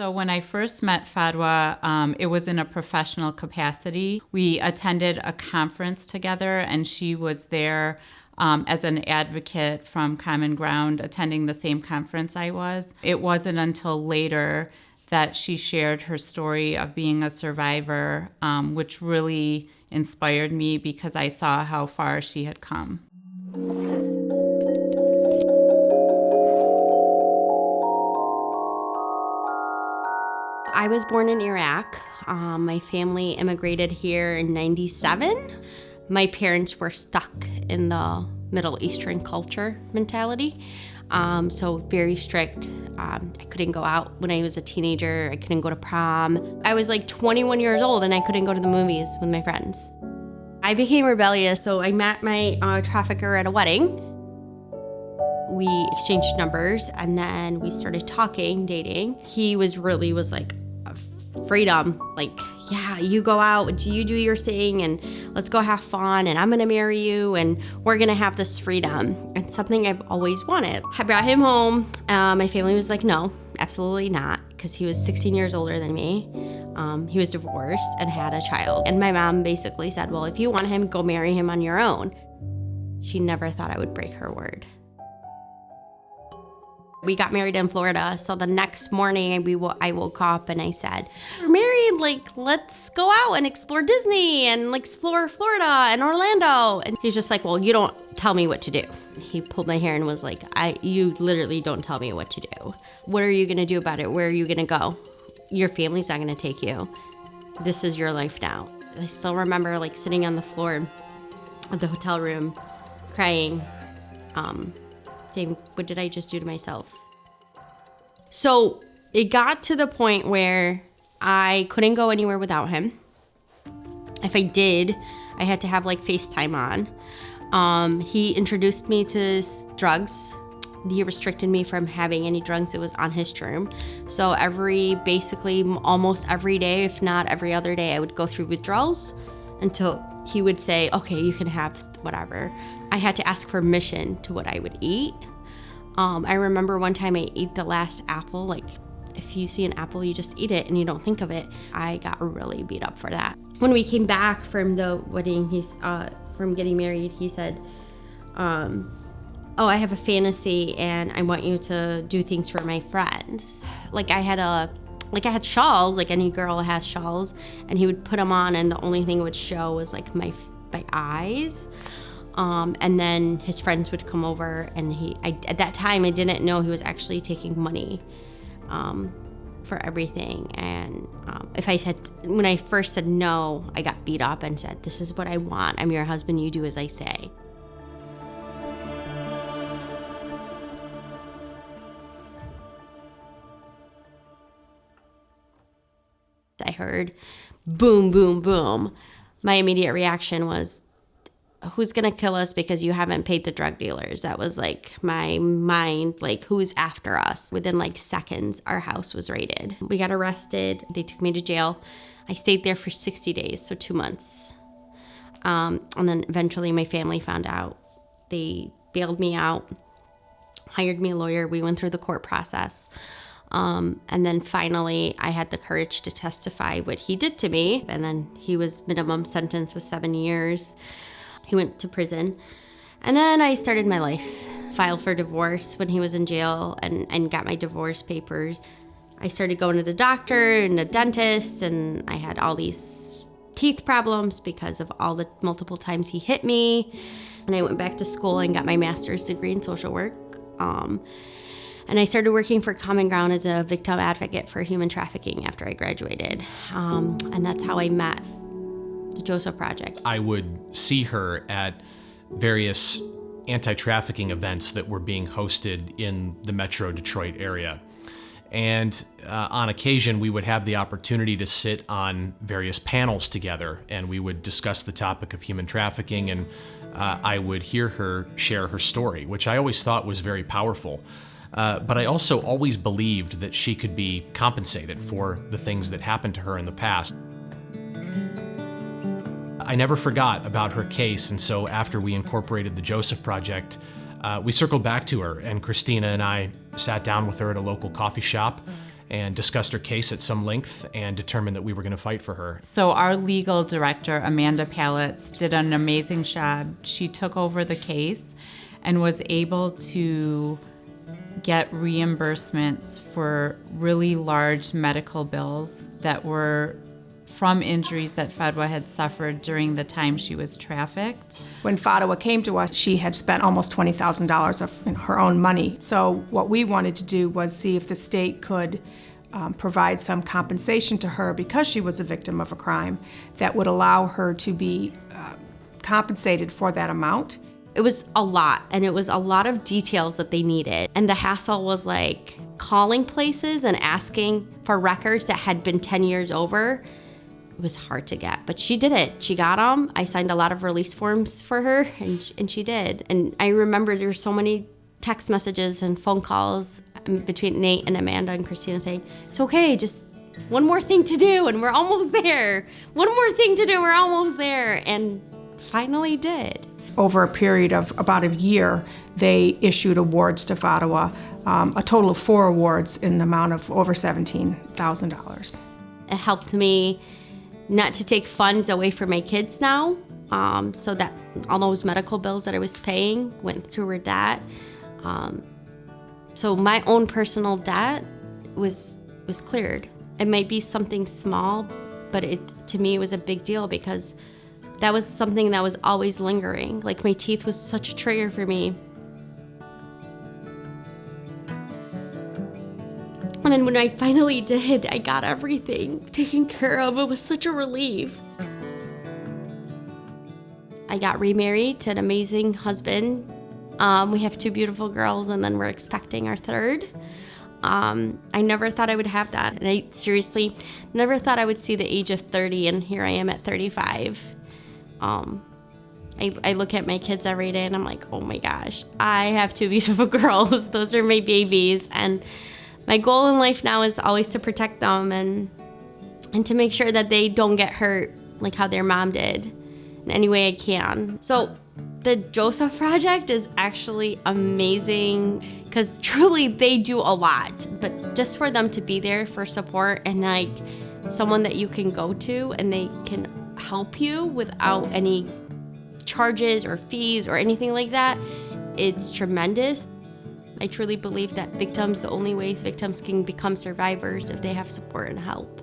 So when I first met Fadowa, it was in a professional capacity. We attended a conference together, and she was there as an advocate from Common Ground, attending the same conference I was. It wasn't until later that she shared her story of being a survivor, which really inspired me because I saw how far she had come. I was born in Iraq. My family immigrated here in '97. My parents were stuck in the Middle Eastern culture mentality, so very strict. I couldn't go out when I was a teenager. I couldn't go to prom. I was like 21 years old and I couldn't go to the movies with my friends. I became rebellious, so I met my trafficker at a wedding. We exchanged numbers and then we started talking, dating. He was like freedom, like, yeah, you go out, you do your thing, and let's go have fun, and I'm gonna marry you, and we're gonna have this freedom. And something I've always wanted. I brought him home. My family was like, no, absolutely not, because he was 16 years older than me. He was divorced and had a child. And my mom basically said, well, if you want him, go marry him on your own. She never thought I would break her word. We got married in Florida, so the next morning I woke up and I said, we're married, like, let's go out and explore Disney and explore Florida and Orlando. And he's just like, well, you don't tell me what to do. He pulled my hair and was like, you literally don't tell me what to do. What are you gonna do about it? Where are you gonna go? Your family's not gonna take you. This is your life now. I still remember like sitting on the floor of the hotel room, crying, saying, what did I just do to myself? So it got to the point where I couldn't go anywhere without him. If I did, I had to have like FaceTime on. He introduced me to drugs. He restricted me from having any drugs. It was on his term. So basically almost every day, if not every other day, I would go through withdrawals until he would say, okay, you can have whatever. I had to ask permission to what I would eat. I remember one time I ate the last apple. Like, if you see an apple, you just eat it and you don't think of it. I got really beat up for that. When we came back from the wedding, from getting married, he said, oh, I have a fantasy and I want you to do things for my friends. Like I had shawls, like any girl has shawls, and he would put them on and the only thing it would show was like my eyes. And then his friends would come over and at that time I didn't know he was actually taking money for everything. And when I first said no, I got beat up and said, this is what I want. I'm your husband, you do as I say. I heard boom, boom, boom. My immediate reaction was, who's gonna kill us because you haven't paid the drug dealers? That was like my mind, like, who's after us? Within like seconds, our house was raided. We got arrested. They took me to jail. I stayed there for 60 days, so 2 months. And then eventually my family found out. They bailed me out, hired me a lawyer. We went through the court process. And then finally I had the courage to testify what he did to me. And then he was minimum sentence was 7 years. He went to prison. And then I started my life. Filed for divorce when he was in jail and got my divorce papers. I started going to the doctor and the dentist, and I had all these teeth problems because of all the multiple times he hit me. And I went back to school and got my master's degree in social work. And I started working for Common Ground as a victim advocate for human trafficking after I graduated. And that's how I met the Joseph Project. I would see her at various anti-trafficking events that were being hosted in the Metro Detroit area. And on occasion, we would have the opportunity to sit on various panels together, and we would discuss the topic of human trafficking, and I would hear her share her story, which I always thought was very powerful. But I also always believed that she could be compensated for the things that happened to her in the past. I never forgot about her case, and so after we incorporated the Joseph Project, we circled back to her, and Christina and I sat down with her at a local coffee shop, and discussed her case at some length and determined that we were going to fight for her. So our legal director, Amanda Palitz, did an amazing job. She took over the case and was able to get reimbursements for really large medical bills that were from injuries that Fadowa had suffered during the time she was trafficked. When Fadowa came to us, she had spent almost $20,000 of her own money. So what we wanted to do was see if the state could provide some compensation to her because she was a victim of a crime that would allow her to be compensated for that amount. It was a lot, and it was a lot of details that they needed. And the hassle was like calling places and asking for records that had been 10 years over. It was hard to get, but she did it. She got them. I signed a lot of release forms for her, and she did. And I remember there were so many text messages and phone calls between Nate and Amanda and Christina saying, it's okay, just one more thing to do, and we're almost there. One more thing to do, we're almost there. And finally did. Over a period of about a year, they issued awards to Fadowa, a total of 4 awards in the amount of over $17,000. It helped me not to take funds away from my kids now, so that all those medical bills that I was paying went toward that. So my own personal debt was cleared. It might be something small, but to me it was a big deal because that was something that was always lingering. Like my teeth was such a trigger for me. And then when I finally did, I got everything taken care of. It was such a relief. I got remarried to an amazing husband. We have 2 beautiful girls, and then we're expecting our 3rd. I never thought I would have that. And I seriously never thought I would see the age of 30, and here I am at 35. I look at my kids every day and I'm like, oh my gosh, I have 2 beautiful girls. Those are my babies. And my goal in life now is always to protect them and to make sure that they don't get hurt like how their mom did in any way I can. So the Joseph Project is actually amazing because truly they do a lot, but just for them to be there for support and like someone that you can go to and they can help you without any charges or fees or anything like that, it's tremendous. I truly believe that the only way victims can become survivors if they have support and help.